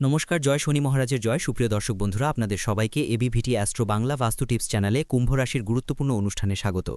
নমস্কার, জয় শনি মহারাজের জয়। সুপ্রিয় দর্শক বন্ধুরা, আপনাদের সবাইকে এবিভিটি অ্যাস্ট্রো বাংলা বাস্তু টিপস চ্যানেলে কুম্ভ রাশির গুরুত্বপূর্ণ অনুষ্ঠানে স্বাগত।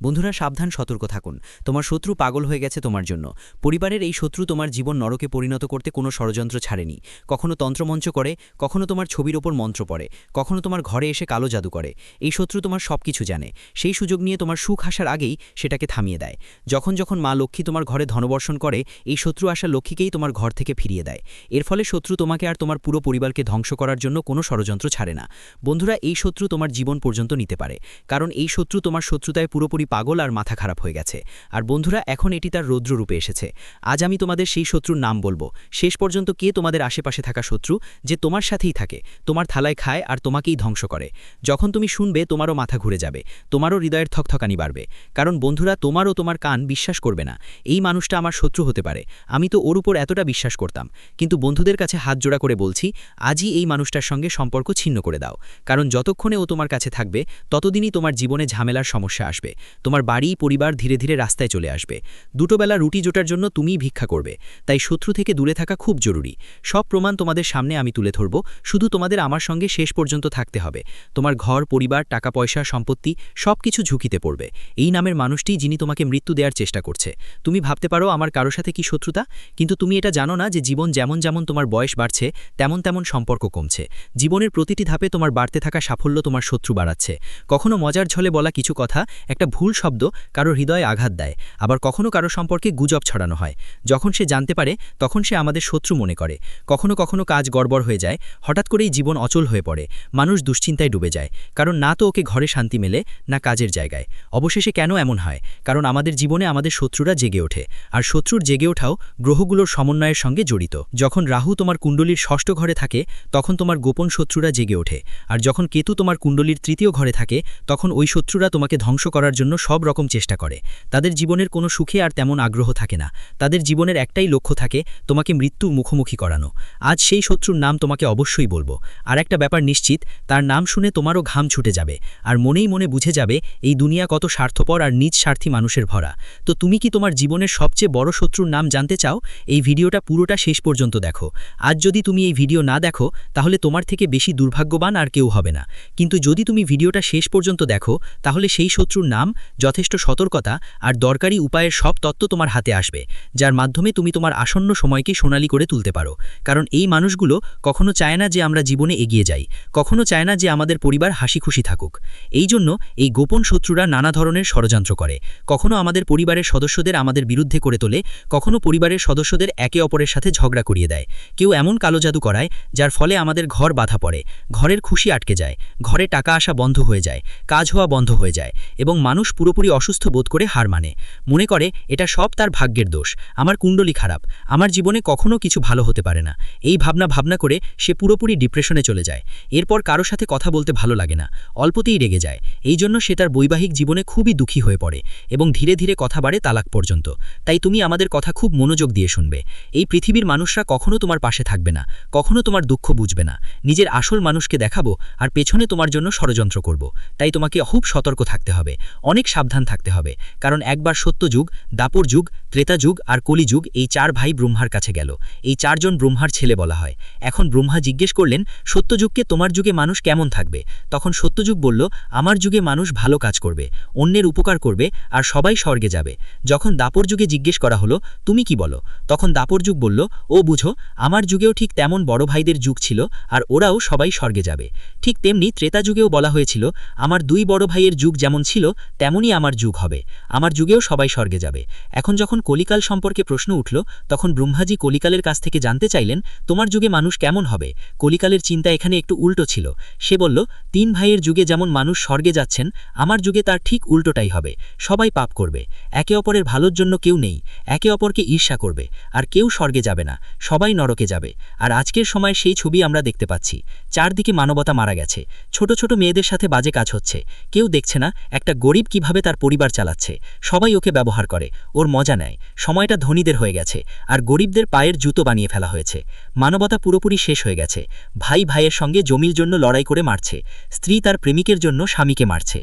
বন্ধুরা, সাবধান, সতর্ক থাকুন। তোমার শত্রু পাগল হয়ে গেছে তোমার জন্য। পরিবারের এই শত্রু তোমার জীবন নরকে পরিণত করতে কোনো ষড়যন্ত্র ছাড়েনি। কখনো তন্ত্রমঞ্চ করে, কখনো তোমার ছবির ওপর মন্ত্র পড়ে, কখনো তোমার ঘরে এসে কালো জাদু করে। এই শত্রু তোমার সব কিছু জানে। সেই সুযোগ নিয়ে তোমার সুখ আসার আগেই সেটাকে থামিয়ে দেয়। যখন যখন মা লক্ষ্মী তোমার ঘরে ধনবর্ষণ করে, এই শত্রু আসা লক্ষ্মীকেই তোমার ঘর থেকে ফিরিয়ে দেয়। এর ফলে শত্রু তোমাকে আর তোমার পুরো পরিবারকে ধ্বংস করার জন্য কোনো ষড়যন্ত্র ছাড়ে না। বন্ধুরা, এই শত্রু তোমার জীবন পর্যন্ত নিতে পারে, কারণ এই শত্রু তোমার শত্রুতায় পুরোপুরি পাগল আর মাথা খারাপ হয়ে গেছে। আর বন্ধুরা, এখন এটি তার রৌদ্র রূপে এসেছে। আজ আমি তোমাদের সেই শত্রুর নাম বলবো। শেষ পর্যন্ত কে তোমাদের আশেপাশে থাকা শত্রু, যে তোমার সাথেই থাকে, তোমার থালায় খায় আর তোমাকেই ধ্বংস করে। যখন তুমি শুনবে, তোমারও মাথা ঘুরে যাবে, তোমারও হৃদয়ের থকথকানি বাড়বে। কারণ বন্ধুরা, তোমারও তোমার কান বিশ্বাস করবে না, এই মানুষটা আমার শত্রু হতে পারে। আমি তো ওর উপর এতটা বিশ্বাস করতাম। কিন্তু বন্ধুদের কাছে হাত জোড়া করে বলছি, আজই এই মানুষটার সঙ্গে সম্পর্ক ছিন্ন করে দাও। কারণ যতক্ষণে ও তোমার কাছে থাকবে, ততদিনই তোমার জীবনে ঝামেলার সমস্যা আসবে। তোমার বাড়ি পরিবার ধীরে ধীরে রাস্তায় চলে আসবে। দুটো বেলা রুটি জোটার জন্য তুমিই ভিক্ষা করবে। তাই শত্রু থেকে দূরে থাকা খুব জরুরি। সব প্রমাণ তোমাদের সামনে আমি তুলে ধরব, শুধু তোমাদের আমার সঙ্গে শেষ পর্যন্ত থাকতে হবে। তোমার ঘর, পরিবার, টাকা পয়সা, সম্পত্তি সবকিছু ঝুঁকিতে পড়বে। এই নামের মানুষটি, যিনি তোমাকে মৃত্যু দেওয়ার চেষ্টা করছে। তুমি ভাবতে পারো আমার কারো সাথে কি শত্রুতা, কিন্তু তুমি এটা জানো না যে জীবন যেমন যেমন তোমার বয়স বাড়ছে, তেমন তেমন সম্পর্ক কমছে। জীবনের প্রতিটি ধাপে তোমার বাড়তে থাকা সাফল্য তোমার শত্রু বাড়াচ্ছে। কখনো মজার ছলে বলা কিছু কথা, একটা ভুল শব্দ কারো হৃদয়ে আঘাত দেয়। আবার কখনো কারো সম্পর্কে গুজব ছড়ানো হয়। যখন সে জানতে পারে, তখন সে আমাদের শত্রু মনে করে। কখনো কখনো কাজ গড়বড় হয়ে যায়, হঠাৎ করেই জীবন অচল হয়ে পড়ে। মানুষ দুশ্চিন্তায় ডুবে যায়, কারণ না তো ওকে ঘরে শান্তি মেলে, না কাজের জায়গায়। অবশেষে কেন এমন হয়? কারণ আমাদের জীবনে আমাদের শত্রুরা জেগে ওঠে। আর শত্রুর জেগে ওঠাও গ্রহগুলোর সমন্বয়ের সঙ্গে জড়িত। যখন রাহু তোমার কুণ্ডলীর ষষ্ঠ ঘরে থাকে, তখন তোমার গোপন শত্রুরা জেগে ওঠে। আর যখন কেতু তোমার কুণ্ডলীর তৃতীয় ঘরে থাকে, তখন ওই শত্রুরা তোমাকে ধ্বংস করার জন্য সব রকম চেষ্টা করে। তাদের জীবনের কোনো সুখে আর তেমন আগ্রহ থাকে না। তাদের জীবনের একটাই লক্ষ্য থাকে, তোমাকে মৃত্যু মুখোমুখি করানো। আজ সেই শত্রুর নাম তোমাকে অবশ্যই বলবো। আর একটা ব্যাপার নিশ্চিত, তার নাম শুনে তোমারও ঘাম ছুটে যাবে, আর মনেই মনে বুঝে যাবে এই দুনিয়া কত স্বার্থপর আর নিজ স্বার্থী মানুষের ভরা। তো তুমি কি তোমার জীবনের সবচেয়ে বড় শত্রুর নাম জানতে চাও? এই ভিডিওটা পুরোটা শেষ পর্যন্ত দেখো। আজ যদি তুমি এই ভিডিও না দেখো, তাহলে তোমার থেকে বেশি দুর্ভাগ্যবান আর কেউ হবে না। কিন্তু যদি তুমি ভিডিওটা শেষ পর্যন্ত দেখো, তাহলে সেই শত্রুর নাম, যথেষ্ট সতর্কতা আর দরকারি উপায়ের সব তত্ত্ব তোমার হাতে আসবে, যার মাধ্যমে তুমি তোমার আসন্ন সময়কে সোনালী করে তুলতে পারো। কারণ এই মানুষগুলো কখনো চায় না যে আমরা জীবনে এগিয়ে যাই, কখনো চায় না যে আমাদের পরিবার হাসি খুশি থাকুক। এই জন্য এই গোপন শত্রুরা নানা ধরনের ষড়যন্ত্র করে। কখনো আমাদের পরিবারের সদস্যদের আমাদের বিরুদ্ধে করে তোলে, কখনো পরিবারের সদস্যদের একে অপরের সাথে ঝগড়া করিয়ে দেয়। কেউ এমন কালো জাদু করায়, যার ফলে আমাদের ঘর বাধা পড়ে, ঘরের খুশি আটকে যায়, ঘরে টাকা আসা বন্ধ হয়ে যায়, কাজ হওয়া বন্ধ হয়ে যায়, এবং মানুষ পুরোপুরি অসুস্থ বোধ করে হার মানে। মনে করে এটা সব তার ভাগ্যের দোষ, আমার কুণ্ডলী খারাপ, আমার জীবনে কখনো কিছু ভালো হতে পারে না। এই ভাবনা করে সে পুরোপুরি ডিপ্রেশনে চলে যায়। এরপর কারো সাথে কথা বলতে ভালো লাগে না, অল্পতেই রেগে যায়। এই জন্য সে তার বৈবাহিক জীবনে খুবই দুঃখী হয়ে পড়ে, এবং ধীরে ধীরে কথা বাড়ে তালাক পর্যন্ত। তাই তুমি আমাদের কথা খুব মনোযোগ দিয়ে শুনবে। এই পৃথিবীর মানুষরা কখনো তোমার পাশে থাকবে না, কখনো তোমার দুঃখ বুঝবে না। নিজের আসল মানুষকে দেখাবো, আর পেছনে তোমার জন্য ষড়যন্ত্র করব। তাই তোমাকে খুব সতর্ক থাকতে হবে, অনেক সাবধান থাকতে হবে। কারণ একবার সত্যযুগ, দাপর যুগ, ত্রেতা যুগ আর কলিযুগ, এই চার ভাই ব্রহ্মার কাছে গেল। এই চারজন ব্রহ্মার ছেলে বলা হয়। এখন ব্রহ্মা জিজ্ঞেস করলেন, সত্যযুগকে তোমার যুগে মানুষ কেমন থাকবে? তখন সত্যযুগ বলল, আমার যুগে মানুষ ভালো কাজ করবে, অন্যের উপকার করবে, আর সবাই স্বর্গে যাবে। যখন দাপর যুগে জিজ্ঞেস করা হলো, তুমি কি বলো? তখন দাপর যুগ বলল, ও বুঝো, আমার যুগেও ঠিক তেমন বড় ভাইদের যুগ ছিল, আর ওরাও সবাই স্বর্গে যাবে। ঠিক তেমনি ত্রেতা যুগেও বলা হয়েছিল, আমার দুই বড় ভাইয়ের যুগ যেমন ছিল, তেমনই আমার যুগ হবে, আমার যুগেও সবাই স্বর্গে যাবে। এখন যখন কলিকাল সম্পর্কে প্রশ্ন উঠল, তখন ব্রহ্মাজি কলিকালের কাছ থেকে জানতে চাইলেন, তোমার যুগে মানুষ কেমন হবে? কলিকালের চিন্তা এখানে একটু উল্টো ছিল। সে বলল, তিন ভাইয়ের যুগে যেমন মানুষ স্বর্গে যাচ্ছেন, আমার যুগে তার ঠিক উল্টোটাই হবে। সবাই পাপ করবে, একে অপরের ভালোর জন্য কেউ নেই, একে অপরকে ঈর্ষা করবে, আর কেউ স্বর্গে যাবে না, সবাই নরকে যাবে। আর আজকের সময় সেই ছবি আমরা দেখতে পাচ্ছি। চারদিকে মানবতা মারা গেছে, ছোট ছোট মেয়েদের সাথে বাজে কাজ হচ্ছে। কেউ দেখছে না একটা গরিব কিভাবে তার পরিবার চালাচ্ছে। সবাই ওকে ব্যবহার করে, ওর মজা নেয়। সময়টা ধনীদের হয়ে গেছে, আর গরিবদের পায়ের জুতো বানিয়ে ফেলা হয়েছে। মানবতা পুরোপুরি শেষ হয়ে গেছে। ভাই ভাইয়ের সঙ্গে জমির জন্য লড়াই করে মারছে, স্ত্রী তার প্রেমিকের জন্য স্বামীকে মারছে।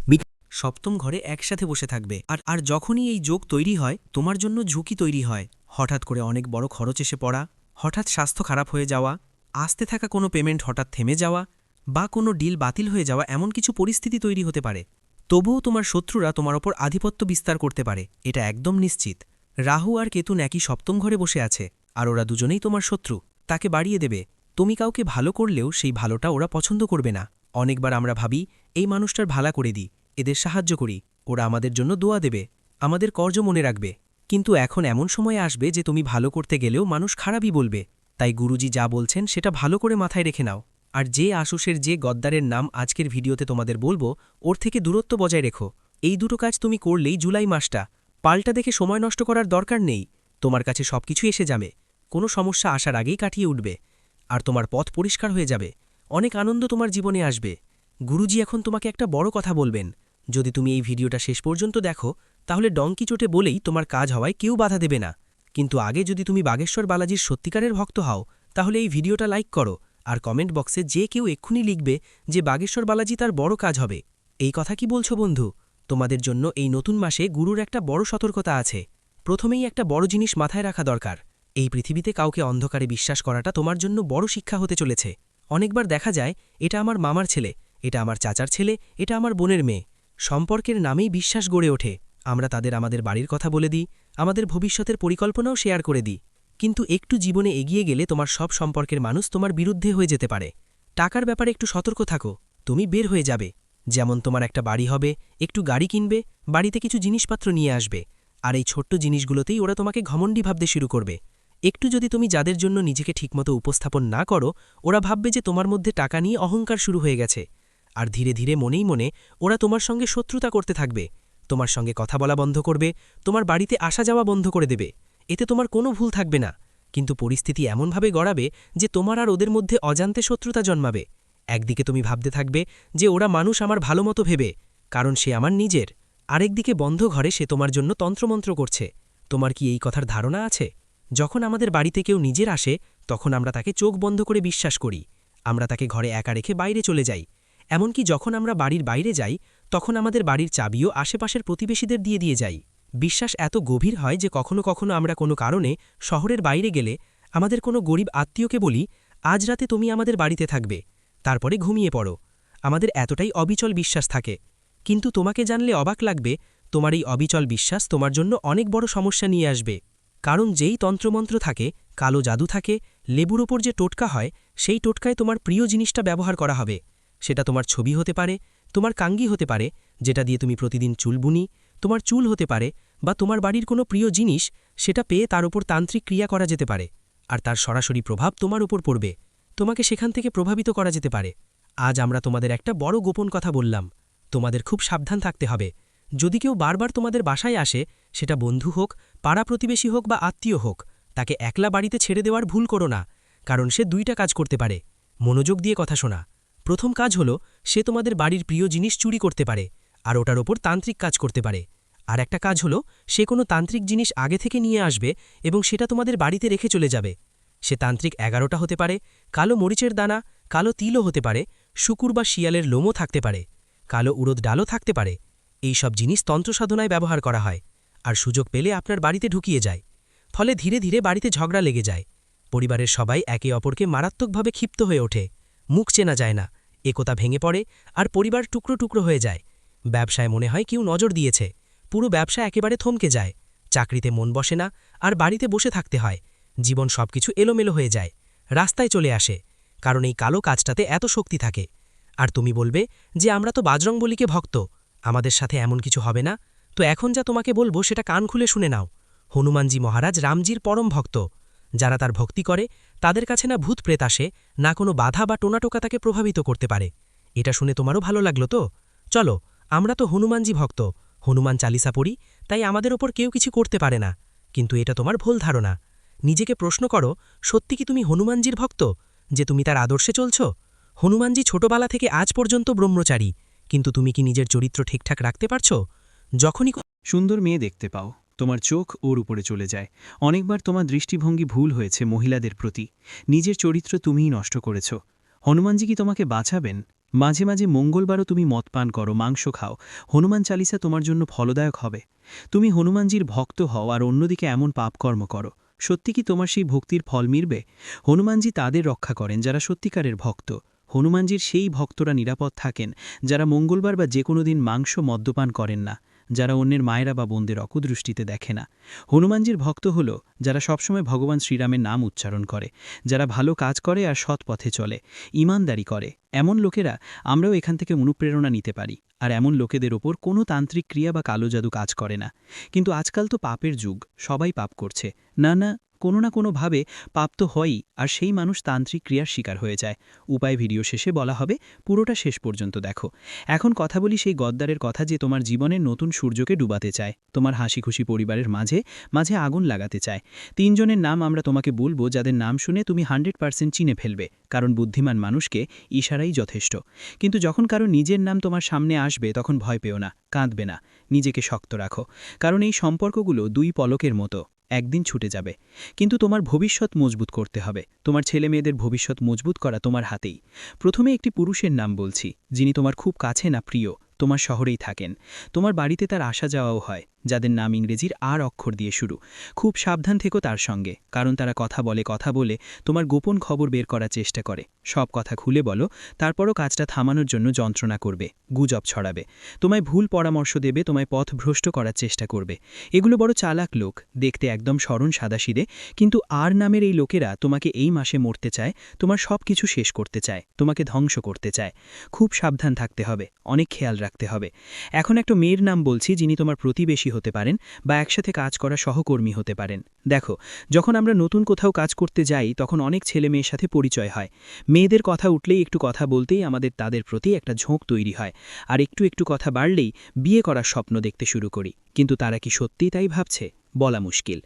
সপ্তম ঘরে একসাথে বসে থাকবে, আর যখনই এই যোগ তৈরি হয়, তোমার জন্য ঝুঁকি তৈরি হয়। হঠাৎ করে অনেক বড় খরচ এসে পড়া, হঠাৎ স্বাস্থ্য খারাপ হয়ে যাওয়া, আসতে থাকা কোনো পেমেন্ট হঠাৎ থেমে যাওয়া বা কোনো ডিল বাতিল হয়ে যাওয়া এমন কিছু পরিস্থিতি তৈরি হতে পারে। তবুও তোমার শত্রুরা তোমার ওপর আধিপত্য বিস্তার করতে পারে, এটা একদম নিশ্চিত। রাহু আর কেতু একই সপ্তম ঘরে বসে আছে, আর ওরা দুজনেই তোমার শত্রু। তাকে বাড়িয়ে দেবে। তুমি কাউকে ভালো করলেও সেই ভালোটা ওরা পছন্দ করবে না। অনেকবার আমরা ভাবি এই মানুষটার ভালা করে দিই, এদের সাহায্য করি, ওরা আমাদের জন্য দোয়া দেবে, আমাদের কর্জ মনে রাখবে। কিন্তু এখন এমন সময় আসবে যে তুমি ভালো করতে গেলেও মানুষ খারাপই বলবে। তাই গুরুজি যা বলছেন সেটা ভালো করে মাথায় রেখে নাও। আর যে আশুষের যে গদ্দারের নাম আজকের ভিডিওতে তোমাদের বলবো, ওর থেকে দূরত্ব বজায় রেখো। এই দুটো কাজ তুমি করলেই জুলাই মাসটা পাল্টা দেখে সময় নষ্ট করার দরকার নেই। তোমার কাছে সবকিছু এসে যাবে, কোনো সমস্যা আসার আগেই কাটিয়ে উঠবে, আর তোমার পথ পরিষ্কার হয়ে যাবে। অনেক আনন্দ তোমার জীবনে আসবে। গুরুজি এখন তোমাকে একটা বড় কথা বলবেন। যদি তুমি এই ভিডিওটা শেষ পর্যন্ত দেখো, তাহলে ডঙ্কি চোটে বলেই তোমার কাজ হওয়ায় কেউ বাধা দেবে না। কিন্তু আগে যদি তুমি বাগেশ্বর বালাজির সত্যিকারের ভক্ত হও, তাহলে এই ভিডিওটা লাইক করো, আর কমেন্ট বক্সে যে কেউ এক্ষুনি লিখবে যে বাগেশ্বর বালাজি তার বড় কাজ হবে। এই কথা কি বলছো বন্ধু? তোমাদের জন্য এই নতুন মাসে গুরুর একটা বড় সতর্কতা আছে। প্রথমেই একটা বড় জিনিস মাথায় রাখা দরকার। এই পৃথিবীতে কাউকে অন্ধকারে বিশ্বাস করাটা তোমার জন্য বড় শিক্ষা হতে চলেছে। অনেকবার দেখা যায় এটা আমার মামার ছেলে, এটা আমার চাচার ছেলে, এটা আমার বোনের মেয়ে। সম্পর্কের নামেই বিশ্বাস গড়ে ওঠে। আমরা তাদের আমাদের বাড়ির কথা বলে দিই, আমাদের ভবিষ্যতের পরিকল্পনাও শেয়ার করে দিই। কিন্তু একটু জীবনে এগিয়ে গেলে তোমার সব সম্পর্কের মানুষ তোমার বিরুদ্ধে হয়ে যেতে পারে। টাকার ব্যাপারে একটু সতর্ক থাকো, তুমি বের হয়ে যাবে। যেমন তোমার একটা বাড়ি হবে, একটু গাড়ি কিনবে, বাড়িতে কিছু জিনিসপত্র নিয়ে আসবে, আর এই ছোট্ট জিনিসগুলোতেই ওরা তোমাকে ঘমণ্ডি ভাবতে শুরু করবে। একটু যদি তুমি যাদের জন্য নিজেকে ঠিকমতো উপস্থাপন না করো, ওরা ভাববে যে তোমার মধ্যে টাকা নিয়ে অহংকার শুরু হয়ে গেছে। আর ধীরে ধীরে মনেই মনে ওরা তোমার সঙ্গে শত্রুতা করতে থাকবে, তোমার সঙ্গে কথা বলা বন্ধ করবে, তোমার বাড়িতে আসা যাওয়া বন্ধ করে দেবে। এতে তোমার কোনো ভুল থাকবে না, কিন্তু পরিস্থিতি এমনভাবে গড়াবে যে তোমার আর ওদের মধ্যে অজান্তে শত্রুতা জন্মাবে। একদিকে তুমি ভাবতে থাকবে যে ওরা মানুষ আমার ভালো মতো ভেবে, কারণ সে আমার নিজের। আরেকদিকে বন্ধ ঘরে সে তোমার জন্য তন্ত্রমন্ত্র করছে। তোমার কি এই কথার ধারণা আছে? যখন আমাদের বাড়িতে কেউ নিজের আসে, তখন আমরা তাকে চোখ বন্ধ করে বিশ্বাস করি। আমরা তাকে ঘরে একা রেখে বাইরে চলে যাই। এমনকি যখন আমরা বাড়ির বাইরে যাই, তখন আমাদের বাড়ির চাবিও আশেপাশের প্রতিবেশীদের দিয়ে যাই। বিশ্বাস এত গভীর হয় যে কখনো কখনো আমরা কোনো কারণে শহরের বাইরে গেলে আমাদের কোনো গরিব আত্মীয়কে বলি, আজ রাতে তুমি আমাদের বাড়িতে থাকবে, তারপরে ঘুমিয়ে পড়ো। আমাদের এতটাই অবিচল বিশ্বাস থাকে। কিন্তু তোমাকে জানলে অবাক লাগবে, তোমার এই অবিচল বিশ্বাস তোমার জন্য অনেক বড় সমস্যা নিয়ে আসবে। কারণ যেই তন্ত্রমন্ত্র থাকে, কালো জাদু থাকে, লেবুর ওপর যে টোটকা হয়, সেই টোটকায় তোমার প্রিয় জিনিসটা ব্যবহার করা হবে। সেটা তোমার ছবি হতে পারে, তোমার কাঙ্গি হতে পারে, যেটা দিয়ে তুমি প্রতিদিন চুল বুনি, তোমার চুল হতে পারে, বা তোমার বাড়ির কোনো প্রিয় জিনিস, সেটা পেয়ে তার উপর তান্ত্রিক ক্রিয়া করা যেতে পারে, আর তার সরাসরি প্রভাব তোমার উপর পড়বে। তোমাকে সেখান থেকে প্রভাবিত করা যেতে পারে। আজ আমরা তোমাদের একটা বড় গোপন কথা বললাম। তোমাদের খুব সাবধান থাকতে হবে। যদি কেউ বারবার তোমাদের বাসায় আসে, সেটা বন্ধু হোক, পাড়া প্রতিবেশী হোক বা আত্মীয় হোক, তাকে একলা বাড়িতে ছেড়ে দেওয়ার ভুল করো না। কারণ সে দুইটা কাজ করতে পারে। মনোযোগ দিয়ে কথা শোনা। প্রথম কাজ হলো, সে তোমাদের বাড়ির প্রিয় জিনিস চুরি করতে পারে, আর ওটার ওপর তান্ত্রিক কাজ করতে পারে। আর একটা কাজ হলো, সে কোনো তান্ত্রিক জিনিস আগে থেকে নিয়ে আসবে এবং সেটা তোমাদের বাড়িতে রেখে চলে যাবে। সে তান্ত্রিক 11টা হতে পারে, কালো মরিচের দানা, কালো তিলও হতে পারে, শুকুর বা শিয়ালের লোমও থাকতে পারে, কালো উড়দ ডালও থাকতে পারে। এই সব জিনিস তন্ত্রসাধনায় ব্যবহার করা হয়, আর সুযোগ পেলে আপনার বাড়িতে ঢুকিয়ে যায়। ফলে ধীরে ধীরে বাড়িতে ঝগড়া লেগে যায়। পরিবারের সবাই একে অপরকে মারাত্মকভাবে ক্ষিপ্ত হয়ে ওঠে। মুখ চেনা যায় না, একতা ভেঙে পড়ে, আর পরিবার টুকরো টুকরো হয়ে যায়। ব্যবসায় মনে হয় কেউ নজর দিয়েছে, পুরো ব্যবসা একেবারে থমকে যায়। চাকরিতে মন বসে না, আর বাড়িতে বসে থাকতে হয়। জীবন সবকিছু এলোমেলো হয়ে যায়, রাস্তায় চলে আসে, কারণ এই কালো কাজটাতে এত শক্তি থাকে। আর তুমি বলবে যে আমরা তো বাজরংবলীকে ভক্ত, আমাদের সাথে এমন কিছু হবে না। তো এখন যা তোমাকে বলবো সেটা কান খুলে শুনে নাও। হনুমানজি মহারাজ রামজির পরম ভক্ত। যারা তার ভক্তি করে, তাদের কাছে না ভূত প্রেত আসে, না কোনো বাধা বা টোনাটোকা তাকে প্রভাবিত করতে পারে। এটা শুনে তোমারও ভালো লাগলো তো? চলো, আমরা তো হনুমানজি ভক্ত, হনুমান চালিসা পড়ি, তাই আমাদের ওপর কেউ কিছু করতে পারে না। কিন্তু এটা তোমার ভুল ধারণা। নিজেকে প্রশ্ন করো, সত্যি কি তুমি হনুমানজির ভক্ত, যে তুমি তার আদর্শে চলছ? হনুমানজি ছোটবেলা থেকে আজ পর্যন্ত ব্রহ্মচারী, কিন্তু তুমি কি নিজের চরিত্র ঠিকঠাক রাখতে পারছ? যখনই সুন্দর মেয়ে দেখতে পাও, তোমার চোখ ওর উপরে চলে যায়। অনেকবার তোমার দৃষ্টিভঙ্গি ভুল হয়েছে মহিলাদের প্রতি, নিজের চরিত্র তুমিই নষ্ট করেছ। হনুমানজি কি তোমাকে বাঁচাবেন? মাঝে মাঝে মঙ্গলবারও তুমি মদ পান করো, মাংস খাও, হনুমান চালিসা তোমার জন্য ফলদায়ক হবে। তুমি হনুমানজির ভক্ত হও আর অন্যদিকে এমন পাপকর্ম করো, সত্যি কি তোমার সেই ভক্তির ফল মিলবে? হনুমানজি তাদের রক্ষা করেন যারা সত্যিকারের ভক্ত। হনুমানজির সেই ভক্তরা নিরাপদ থাকেন যারা মঙ্গলবার বা যে কোনো দিন মাংস মদ্যপান করেন না, যারা অন্যের মায়েরা বা বোনদের অকুদৃষ্টিতে দেখে না। হনুমানজির ভক্ত হল যারা সবসময় ভগবান শ্রীরামের নাম উচ্চারণ করে, যারা ভালো কাজ করে আর সৎ পথে চলে, ইমানদারি করে। এমন লোকেরা আমরাও এখান থেকে অনুপ্রেরণা নিতে পারি। আর এমন লোকেদের ওপর কোনো তান্ত্রিক ক্রিয়া বা কালো জাদু কাজ করে না। কিন্তু আজকাল তো পাপের যুগ, সবাই পাপ করছে। না কোনো না কোনোভাবে পাপ তো হয়ই, আর সেই মানুষ তান্ত্রিক ক্রিয়ার শিকার হয়ে যায়। উপায় ভিডিও শেষে বলা হবে, পুরোটা শেষ পর্যন্ত দেখো। এখন কথা বলি সেই গদ্দারের কথা যে তোমার জীবনের নতুন সূর্যকে ডুবাতে চায়, তোমার হাসি খুশি পরিবারের মাঝে মাঝে আগুন লাগাতে চায়। 3 জনের নাম আমরা তোমাকে বলবো, যাদের নাম শুনে তুমি 100% চিনে ফেলবে, কারণ বুদ্ধিমান মানুষকে ইশারাই যথেষ্ট। কিন্তু যখন কারো নিজের নাম তোমার সামনে আসবে তখন ভয় পেও না, কাঁদবে না, নিজেকে শক্ত রাখো। কারণ এই সম্পর্কগুলো 2 পলকের মতো, একদিন ছুটে যাবে। কিন্তু তোমার ভবিষ্যৎ মজবুত করতে হবে। তোমার ছেলে মেয়েদের ভবিষ্যৎ মজবুত করা তোমার হাতেই। প্রথমে একটি পুরুষের নাম বলছি, যিনি তোমার খুব কাছে না প্রিয়, তোমার শহরেই থাকেন, তোমার বাড়িতে তার আসা যাওয়াও হয়, যাদের নাম ইংরেজির আর অক্ষর দিয়ে শুরু। খুব সাবধান থেকো তার সঙ্গে, কারণ তারা কথা বলে তোমার গোপন খবর বের করার চেষ্টা করে। সব কথা খুলে বলো, তারপরও কাজটা থামানোর জন্য যন্ত্রণা করবে, গুজব ছড়াবে, তোমায় ভুল পরামর্শ দেবে, তোমায় পথ ভ্রষ্ট করার চেষ্টা করবে। এগুলো বড় চালাক লোক, দেখতে একদম সরল সাদাসিধে, কিন্তু আর নামের এই লোকেরা তোমাকে এই মাসে মরতে চায়, তোমার সব কিছু শেষ করতে চায়, তোমাকে ধ্বংস করতে চায়। খুব সাবধান থাকতে হবে, অনেক খেয়াল রাখতে হবে। এখন একটা মেয়ের নাম বলছি, যিনি তোমার প্রতিবেশী হতে পারেন বা একসাথে কাজ করা সহকর্মী হতে পারেন। দেখো, যখন আমরা নতুন কোথাও কাজ করতে যাই তখন অনেক ছেলে মেয়ের সাথে পরিচয় হয়। মেয়েদের কথা উঠলেই, একটু কথা বলতেই আমাদের তাদের প্রতি একটা ঝোঁক তৈরি হয়, আর একটু কথা বাড়লেই বিয়ে করার স্বপ্ন দেখতে শুরু করি। কিন্তু তারা কি সত্যিই তাই ভাবছে? বলা মুশকিল।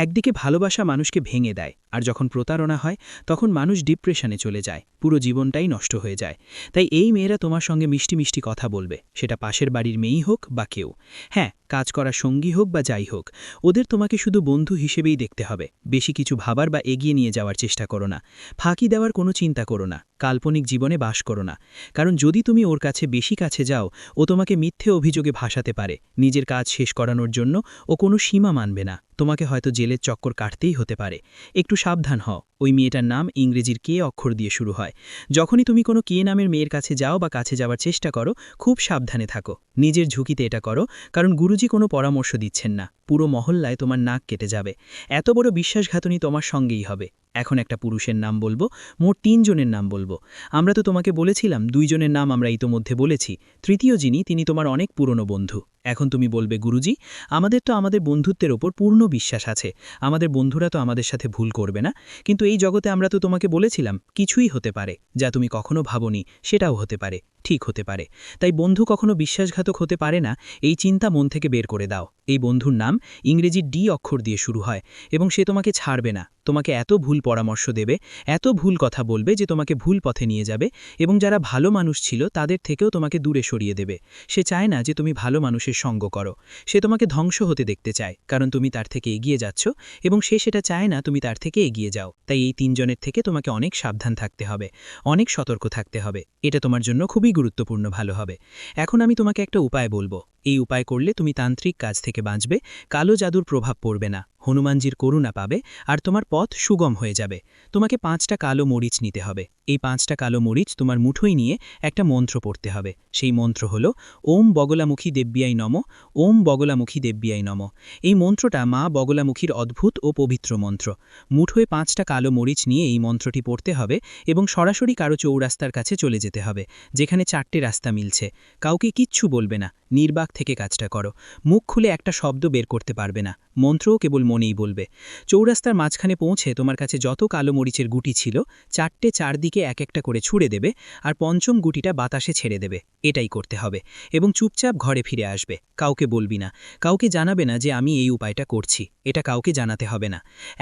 একদিকে ভালোবাসা মানুষকে ভেঙে দেয়, আর যখন প্রতারণা হয় তখন মানুষ ডিপ্রেশনে চলে যায়, পুরো জীবনটাই নষ্ট হয়ে যায়। তাই এই মেয়েরা তোমার সঙ্গে মিষ্টি মিষ্টি কথা বলবে, সেটা পাশের বাড়ির মেয়েই হোক বা কেউ। হ্যাঁ, কাজ করা সঙ্গী হোক বা যাই হোক, ওদের তোমাকে শুধু বন্ধু হিসেবেই দেখতে হবে। বেশি কিছু ভাবার বা এগিয়ে নিয়ে যাওয়ার চেষ্টা করো না, ফাঁকি দেওয়ার কোনো চিন্তা করো না, কাল্পনিক জীবনে বাস করো না। কারণ যদি তুমি ওর কাছে বেশি কাছে যাও, ও তোমাকে মিথ্যে অভিযোগে ভাসাতে পারে। নিজের কাজ শেষ করানোর জন্য ও কোনো সীমা মানবে না, তোমাকে হয়তো জেলের চক্কর কাটতেই হতে পারে। একটু সাবধান হও। ওই মেয়েটার নাম ইংরেজির কে অক্ষর দিয়ে শুরু হয়। যখনই তুমি কোনো কে নামের মেয়ের কাছে যাও বা কাছে যাওয়ার চেষ্টা করো, খুব সাবধানে থাকো, নিজের ঝুঁকিতে এটা করো, কারণ গুরুজি কোনো পরামর্শ দিচ্ছেন না। পুরো মহল্লায় তোমার নাক কেটে যাবে। এত বড় বিশ্বাসঘাতনী তোমার সঙ্গেই হবে। এখন একটা পুরুষের নাম বলবো, মোট 3 জনের নাম বলবো। আমরা তো তোমাকে বলেছিলাম 2 জনের নাম আমরা ইতোমধ্যে বলেছি, তৃতীয় যিনি, তিনি তোমার অনেক পুরনো বন্ধু। এখন তুমি বলবে, গুরুজি, আমাদের তো আমাদের বন্ধুত্বের ওপর পূর্ণ বিশ্বাস আছে, আমাদের বন্ধুরা তো আমাদের সাথে ভুল করবে না। কিন্তু এই জগতে আমরা তো তোমাকে বলেছিলাম কিছুই হতে পারে, যা তুমি কখনো ভাবোনি সেটাও হতে পারে, ঠিক হতে পারে। তাই বন্ধু কখনো বিশ্বাসঘাতক হতে পারে না, এই চিন্তা মন থেকে বের করে দাও। এই বন্ধুর নাম ইংরেজি ডি অক্ষর দিয়ে শুরু হয়, এবং সে তোমাকে ছাড়বে না, তোমাকে এত ভুল পরামর্শ দেবে, এত ভুল কথা বলবে যে তোমাকে ভুল পথে নিয়ে যাবে, এবং যারা ভালো মানুষ ছিল তাদের থেকেও তোমাকে দূরে সরিয়ে দেবে। সে চায় না যে তুমি ভালো মানুষের সঙ্গ করো, সে তোমাকে ধ্বংস হতে দেখতে চায়, কারণ তুমি তার থেকে এগিয়ে যাচ্ছ, এবং সে সেটা চায় না তুমি তার থেকে এগিয়ে যাও। তাই এই 3 জনের থেকে তোমাকে অনেক সাবধান থাকতে হবে, অনেক সতর্ক থাকতে হবে। এটা তোমার জন্য খুবই গুরুত্বপূর্ণ, ভালো হবে। এখন আমি তোমাকে একটা উপায় বলবো, এই উপায় করলে তুমি তান্ত্রিক কাজ থেকে বাঁচবে, কালো জাদুর প্রভাব পড়বে না, হনুমানজির করুণা পাবে, আর তোমার পথ সুগম হয়ে যাবে। তোমাকে 5টা কালো মরিচ নিতে হবে। এই 5টা কালো মরিচ তোমার মুঠোয় নিয়ে একটা মন্ত্র পড়তে হবে। সেই মন্ত্র হল ওম বগলামুখী দেব্যাই নম, ওম বগলামুখী দেব্যাই নম। এই মন্ত্রটা মা বগলামুখীর অদ্ভুত ও পবিত্র মন্ত্র। মুঠোয় 5টা কালো মরিচ নিয়ে এই মন্ত্রটি পড়তে হবে, এবং সরাসরি কারো চৌরাস্তার কাছে চলে যেতে হবে, যেখানে 4টে রাস্তা মিলছে। কাউকে কিচ্ছু বলবে না, নির্বাক থেকে কাজটা করো। মুখ খুলে একটা শব্দ বের করতে পারবে না, মন্ত্রও কেবল মনেই বলবে। চৌরাস্তার মাঝখানে পৌঁছে তোমার কাছে যত কালো মরিচের গুটি ছিল, 4টে চারদিকে এক একটা করে ছুঁড়ে দেবে, আর 5ম গুটিটা বাতাসে ছেড়ে দেবে। এটাই করতে হবে, এবং চুপচাপ ঘরে ফিরে আসবে। কাউকে বলবি না, কাউকে জানাবে না যে আমি এই উপায়টা করছি, এটা কাউকে জানাতে হবে না।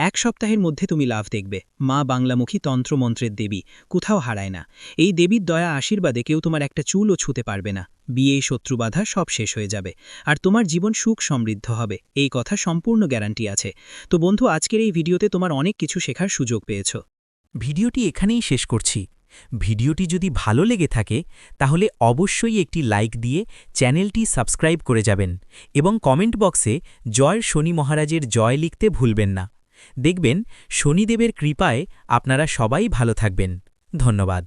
1 সপ্তাহের মধ্যে তুমি লাভ দেখবে। মা বাংলামুখী তন্ত্রমন্ত্রের দেবী, কোথাও হারায় না। এই দেবীর দয়া আশীর্বাদে কেউ তোমার একটা চুলও ছুঁতে পারবে না। বিয়ে, শত্রুবাধা সব শেষ হয়ে যাবে, আর তোমার জীবন সুখ সমৃদ্ধ হবে, এই কথা সম্পূর্ণ গ্যারান্টি আছে। তো বন্ধু, আজকের এই ভিডিওতে তোমার অনেক কিছু শেখার সুযোগ পেয়েছ। ভিডিওটি এখানেই শেষ করছি। ভিডিওটি যদি ভালো লেগে থাকে তাহলে অবশ্যই একটি লাইক দিয়ে চ্যানেলটি সাবস্ক্রাইব করে যাবেন, এবং কমেন্ট বক্সে জয় শনি মহারাজের জয় লিখতে ভুলবেন না। দেখবেন শনিদেবের কৃপায় আপনারা সবাই ভালো থাকবেন। ধন্যবাদ।